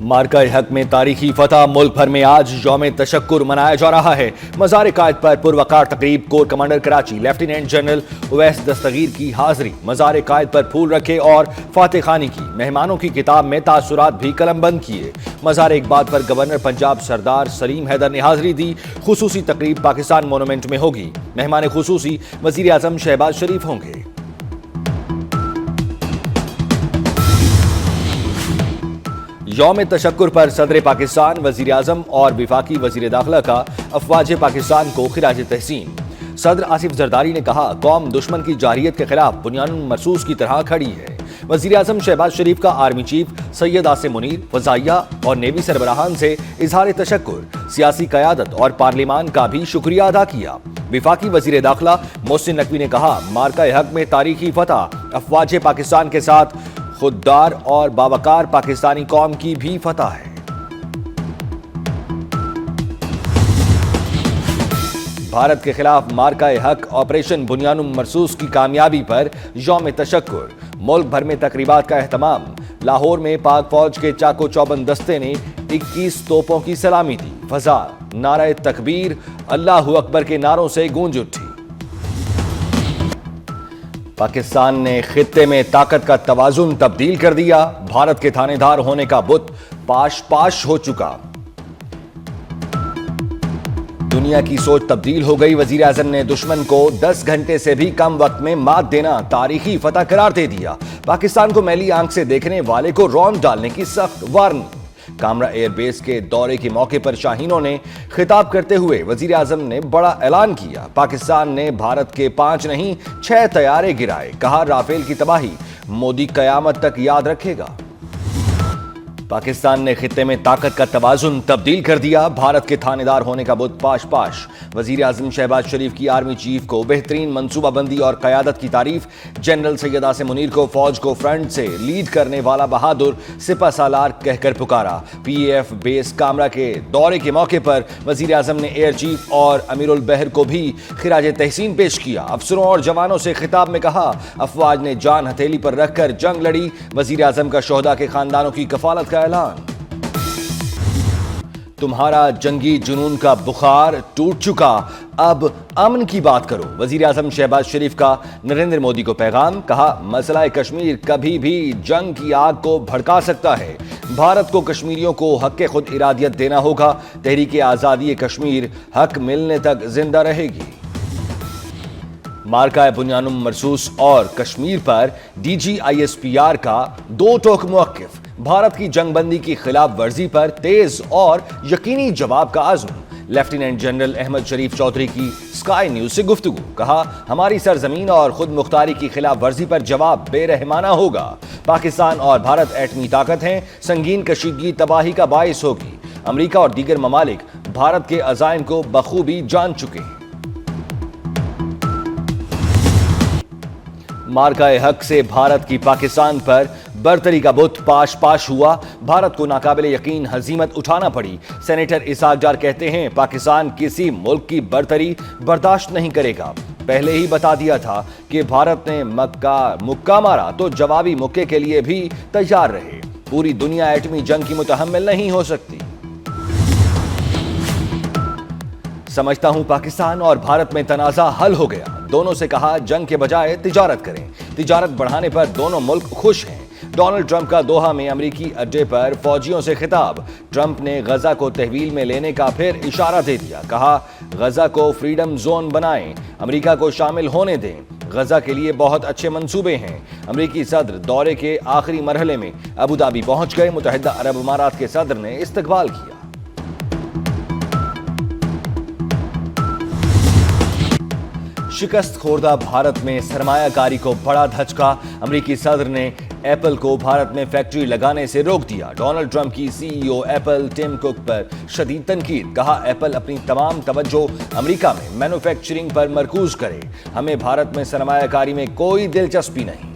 مارکہ حق میں تاریخی فتح، ملک بھر میں آج یوم تشکر منایا جا رہا ہے۔ مزار قائد پر پروقار تقریب، corps commander Karachi lieutenant general Awais Dastgir کی حاضری، مزار قائد پر پھول رکھے اور فاتح خوانی کی۔ مہمانوں کی کتاب میں تاثرات بھی قلم بند کیے۔ مزار اقبال پر گورنر پنجاب سردار سلیم حیدر نے حاضری دی۔ خصوصی تقریب پاکستان مونومنٹ میں ہوگی۔ مہمان خصوصی وزیر اعظم شہباز شریف ہوں گے۔ یوم تشکر پر صدر پاکستان، وزیر اعظم اور وفاقی وزیر داخلہ کا افواج پاکستان کو خراج تحسین۔ صدر آصف زرداری نے کہا، قوم دشمن کی جارحیت کے خلاف بنیان مرصوص کی طرح کھڑی ہے۔ وزیر اعظم شہباز شریف کا آرمی چیف سید عاصم منیر، فضائیہ اور نیوی سربراہان سے اظہار تشکر، سیاسی قیادت اور پارلیمان کا بھی شکریہ ادا کیا۔ وفاقی وزیر داخلہ محسن نقوی نے کہا، مارکہ حق میں تاریخی فتح، افواج پاکستان کے ساتھ خوددار اور باوقار پاکستانی قوم کی بھی فتح ہے۔ بھارت کے خلاف مارکہ حق آپریشن بنیان مرصوص کی کامیابی پر یوم تشکر، ملک بھر میں تقریبات کا اہتمام۔ لاہور میں پاک فوج کے چاقو چوبند دستے نے 21 توپوں کی سلامی دی۔ فضا نعرہ تکبیر، اللہ اکبر کے نعروں سے گونج اٹھی۔ پاکستان نے خطے میں طاقت کا توازن تبدیل کر دیا، بھارت کے تھانے دار ہونے کا بت پاش پاش ہو چکا۔ دنیا کی سوچ تبدیل ہو گئی، وزیر اعظم نے دشمن کو 10 گھنٹے سے بھی کم وقت میں مات دینا تاریخی فتح قرار دے دیا۔ پاکستان کو میلی آنکھ سے دیکھنے والے کو روند ڈالنے کی سخت وارننگ۔ کامرا ایئر بیس کے دورے کے موقع پر شاہینوں نے خطاب کرتے ہوئے وزیر اعظم نے بڑا اعلان کیا، پاکستان نے بھارت کے 5 نہیں 6 طیارے گرائے، کہا رافیل کی تباہی مودی قیامت تک یاد رکھے گا۔ پاکستان نے خطے میں طاقت کا توازن تبدیل کر دیا، بھارت کے تھانے دار ہونے کا بت پاش پاش۔ وزیر اعظم شہباز شریف کی آرمی چیف کو بہترین منصوبہ بندی اور قیادت کی تعریف۔ جنرل سید عاصم منیر کو فوج کو فرنٹ سے لیڈ کرنے والا بہادر سپہ سالار کہہ کر پکارا۔ پی اے ایف بیس کامرا کے دورے کے موقع پر وزیر اعظم نے ایئر چیف اور امیر البحر کو بھی خراج تحسین پیش کیا۔ افسروں اور جوانوں سے خطاب میں کہا، افواج نے جان ہتھیلی پر رکھ کر جنگ لڑی، وزیر اعظم کا شہداء کے خاندانوں کی کفالت کا اعلان۔ تمہارا جنگی جنون کا بخار ٹوٹ چکا، اب امن کی بات کرو، وزیر اعظم شہباز شریف کا نریندر مودی کو پیغام۔ کہا، مسئلہ کشمیر کبھی بھی جنگ کی آگ کو بھڑکا سکتا ہے، بھارت کو کشمیریوں کو حق خود ارادیت دینا ہوگا، تحریک آزادی کشمیر حق ملنے تک زندہ رہے گی۔ مارکہ بنیان مرصوص اور کشمیر پر D G I S P R کا 2 ٹوک موقف۔ بھارت کی جنگ بندی کی خلاف ورزی پر تیز اور یقینی جواب کا عزم۔ لیفٹیننٹ جنرل احمد شریف چودھری کی سکائی نیوز سے گفتگو، کہا، ہماری سرزمین اور خود مختاری کی خلاف ورزی پر جواب بے رحمانہ ہوگا۔ پاکستان اور بھارت ایٹمی طاقت ہیں، سنگین کشیدگی تباہی کا باعث ہوگی۔ امریکہ اور دیگر ممالک بھارت کے عزائم کو بخوبی جان چکے ہیں۔ مارکہ حق سے بھارت کی پاکستان پر برتری کا بت پاش پاش ہوا، بھارت کو ناقابل یقین ہزیمت اٹھانا پڑی۔ سینیٹر اسحاق ڈار کہتے ہیں، پاکستان کسی ملک کی برتری برداشت نہیں کرے گا۔ پہلے ہی بتا دیا تھا کہ بھارت نے مکہ مارا تو جوابی مکے کے لیے بھی تیار رہے۔ پوری دنیا ایٹمی جنگ کی متحمل نہیں ہو سکتی۔ سمجھتا ہوں پاکستان اور بھارت میں تنازع حل ہو گیا، دونوں سے کہا جنگ کے بجائے تجارت کریں، تجارت بڑھانے پر دونوں ملک خوش ہیں۔ ڈونلڈ ٹرمپ کا دوحہ میں امریکی اڈے پر فوجیوں سے خطاب، ٹرمپ نے غزہ کو تحویل میں لینے کا پھر اشارہ دے دیا، کہا غزہ کو فریڈم زون بنائیں، امریکہ کو شامل ہونے دیں، غزہ کے لیے بہت اچھے منصوبے ہیں۔ امریکی صدر دورے کے آخری مرحلے میں ابوظہبی پہنچ گئے، متحدہ عرب امارات کے صدر نے استقبال کیا۔ شکست خوردہ بھارت میں سرمایہ کاری کو بڑا دھچکا، امریکی صدر نے ایپل کو بھارت میں فیکٹری لگانے سے روک دیا۔ ڈونلڈ ٹرمپ کی سی ای او ایپل ٹم کک پر شدید تنقید، کہا ایپل اپنی تمام توجہ امریکہ میں مینوفیکچرنگ پر مرکوز کرے، ہمیں بھارت میں سرمایہ کاری میں کوئی دلچسپی نہیں۔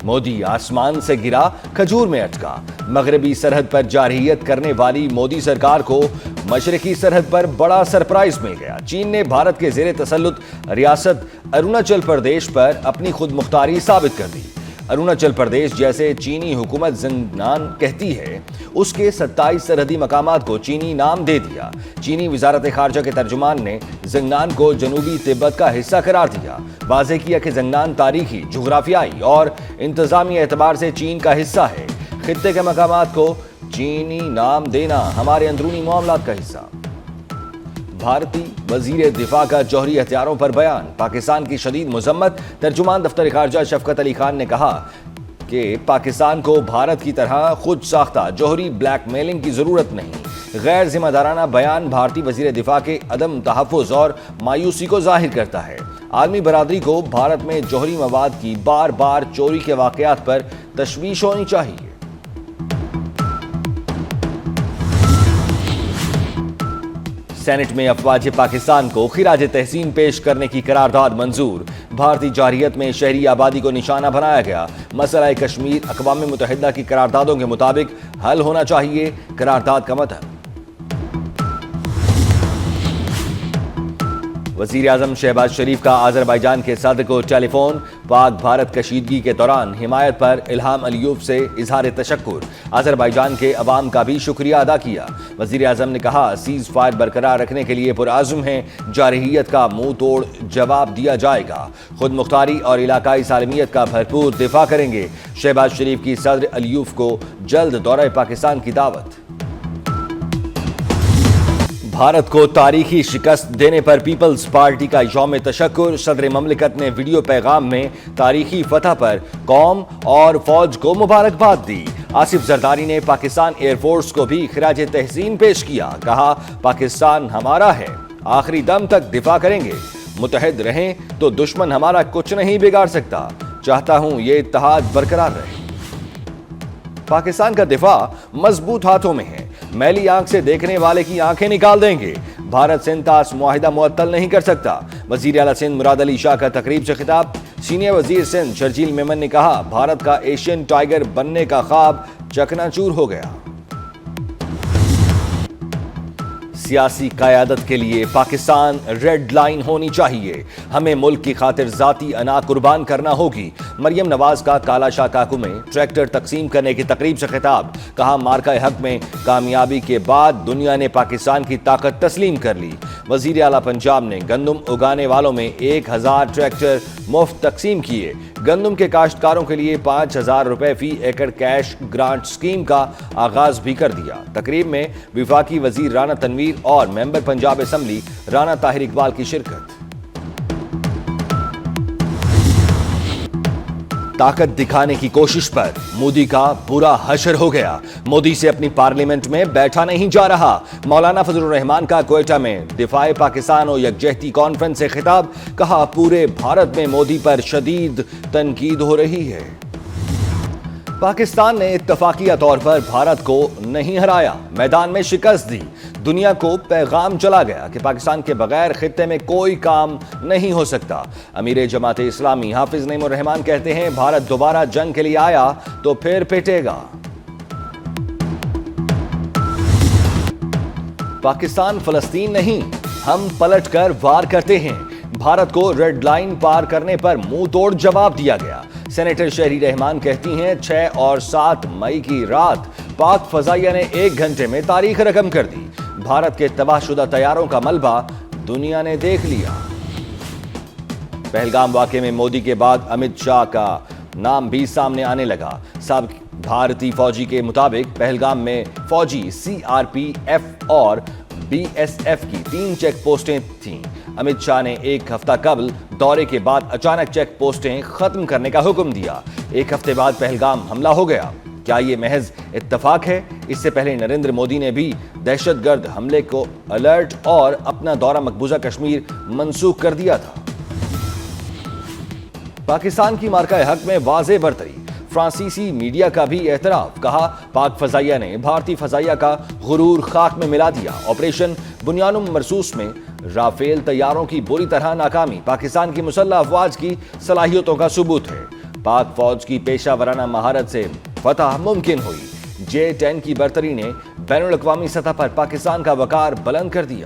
مودی آسمان سے گرا، کھجور میں اٹکا، مغربی سرحد پر جارحیت کرنے والی مودی سرکار کو مشرقی سرحد پر بڑا سرپرائز مل گیا۔ چین نے بھارت کے زیر تسلط ریاست اروناچل پردیش پر اپنی خود مختاری ثابت کر دی۔ اروناچل پردیش جیسے چینی حکومت زنگنان کہتی ہے اس کے 27 سرحدی مقامات کو چینی نام دے دیا۔ چینی وزارت خارجہ کے ترجمان نے زنگنان کو جنوبی تبت کا حصہ قرار دیا۔ واضح کیا کہ زنگنان تاریخی، جغرافیائی اور انتظامی اعتبار سے چین کا حصہ ہے۔ خطے کے مقامات کو چینی نام دینا ہمارے اندرونی معاملات کا حصہ۔ بھارتی وزیر دفاع کا جوہری ہتھیاروں پر بیان، پاکستان کی شدید مذمت۔ ترجمان دفتر خارجہ شفقت علی خان نے کہا کہ پاکستان کو بھارت کی طرح خود ساختہ جوہری بلیک میلنگ کی ضرورت نہیں۔ غیر ذمہ دارانہ بیان بھارتی وزیر دفاع کے عدم تحفظ اور مایوسی کو ظاہر کرتا ہے۔ عالمی برادری کو بھارت میں جوہری مواد کی بار بار چوری کے واقعات پر تشویش ہونی چاہیے۔ سینٹ میں افواج پاکستان کو خراج تحسین پیش کرنے کی قرارداد منظور۔ بھارتی جارحیت میں شہری آبادی کو نشانہ بنایا گیا۔ مسئلہ کشمیر اقوام متحدہ کی قراردادوں کے مطابق حل ہونا چاہیے، قرارداد کا متن۔ وزیر اعظم شہباز شریف کا آذربائیجان کے صدر کو ٹیلی فون، پاک بھارت کشیدگی کے دوران حمایت پر الہام علیوف سے اظہار تشکر۔ آذربائیجان کے عوام کا بھی شکریہ ادا کیا۔ وزیر اعظم نے کہا سیز فائر برقرار رکھنے کے لیے پرعزم ہیں، جارحیت کا منہ توڑ جواب دیا جائے گا، خود مختاری اور علاقائی سالمیت کا بھرپور دفاع کریں گے۔ شہباز شریف کی صدر علیوف کو جلد دورہ پاکستان کی دعوت۔ بھارت کو تاریخی شکست دینے پر پیپلز پارٹی کا یوم تشکر۔ صدر مملکت نے ویڈیو پیغام میں تاریخی فتح پر قوم اور فوج کو مبارکباد دی۔ آصف زرداری نے پاکستان ایئر فورس کو بھی خراج تحسین پیش کیا، کہا پاکستان ہمارا ہے، آخری دم تک دفاع کریں گے، متحد رہیں تو دشمن ہمارا کچھ نہیں بگاڑ سکتا، چاہتا ہوں یہ اتحاد برقرار رہے۔ پاکستان کا دفاع مضبوط ہاتھوں میں ہے، میلی آنکھ سے دیکھنے والے کی آنکھیں نکال دیں گے، بھارت سندھ طاس معاہدہ معطل نہیں کر سکتا۔ وزیر اعلیٰ سندھ مراد علی شاہ کا تقریب سے خطاب، سینئر وزیر سندھ شرجیل میمن نے کہا بھارت کا ایشین ٹائیگر بننے کا خواب چکنا چور ہو گیا۔ سیاسی قیادت کے لیے پاکستان ریڈ لائن ہونی چاہیے، ہمیں ملک کی خاطر ذاتی انا قربان کرنا ہوگی۔ مریم نواز کا کالا شاہ کاکو میں ٹریکٹر تقسیم کرنے کی تقریب سے خطاب، کہا مارکہ حق میں کامیابی کے بعد دنیا نے پاکستان کی طاقت تسلیم کر لی۔ وزیر اعلیٰ پنجاب نے گندم اگانے والوں میں 1000 ٹریکٹر مفت تقسیم کیے۔ گندم کے کاشتکاروں کے لیے 5000 روپے فی ایکڑ کیش گرانٹ سکیم کا آغاز بھی کر دیا۔ تقریب میں وفاقی وزیر رانا تنویر اور ممبر پنجاب اسمبلی رانا طاہر اقبال کی شرکت۔ طاقت دکھانے کی کوشش پر مودی کا برا حشر ہو گیا، مودی سے اپنی پارلیمنٹ میں بیٹھا نہیں جا رہا۔ مولانا فضل الرحمان کا کوئٹہ میں دفاع پاکستان و یکجہتی کانفرنس سے خطاب، کہا پورے بھارت میں مودی پر شدید تنقید ہو رہی ہے۔ پاکستان نے اتفاقیہ طور پر بھارت کو نہیں ہرایا، میدان میں شکست دی۔ دنیا کو پیغام چلا گیا کہ پاکستان کے بغیر خطے میں کوئی کام نہیں ہو سکتا۔ امیر جماعت اسلامی حافظ نعیم الرحمان کہتے ہیں بھارت دوبارہ جنگ کے لیے آیا تو پھر پٹے گا۔ پاکستان فلسطین نہیں، ہم پلٹ کر وار کرتے ہیں۔ بھارت کو ریڈ لائن پار کرنے پر منہ توڑ جواب دیا گیا۔ سینیٹر شہری رحمان کہتی ہیں 6 اور 7 مئی کی رات پاک فضائیہ نے 1 گھنٹے میں تاریخ رقم کر دی۔ بھارت کے تباہ شدہ طیاروں کا ملبہ دنیا نے دیکھ لیا۔ پہلگام واقعے میں مودی کے بعد امت شاہ کا نام بھی سامنے آنے لگا۔ سابق بھارتی فوجی کے مطابق پہلگام میں فوجی CRPF اور BSF کی 3 چیک پوسٹیں تھیں۔ امت شاہ نے 1 ہفتہ قبل دورے کے بعد اچانک چیک پوسٹیں ختم کرنے کا حکم دیا۔ 1 ہفتے بعد پہلگام حملہ ہو گیا۔ کیا یہ محض اتفاق ہے؟ اس سے پہلے نریندر مودی نے بھی دہشت گرد حملے کو الرٹ اور اپنا دورہ مقبوضہ کشمیر منسوخ کر دیا تھا۔ پاکستان کی مارکہ حق میں واضح برتری، فرانسیسی میڈیا کا بھی اعتراف، کہا پاک فضائیہ نے بھارتی فضائیہ کا غرور خاک میں ملا دیا۔ آپریشن بنیانم مرسوس میں رافیل طیاروں کی بری طرح ناکامی پاکستان کی مسلح افواج کی صلاحیتوں کا ثبوت ہے۔ پاک فوج کی پیشہ ورانہ مہارت سے فتح ممکن ہوئی۔ J-10 کی برتری نے بین الاقوامی سطح پر پاکستان کا وقار بلند کر دیا۔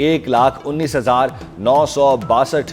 1,19,962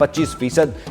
25%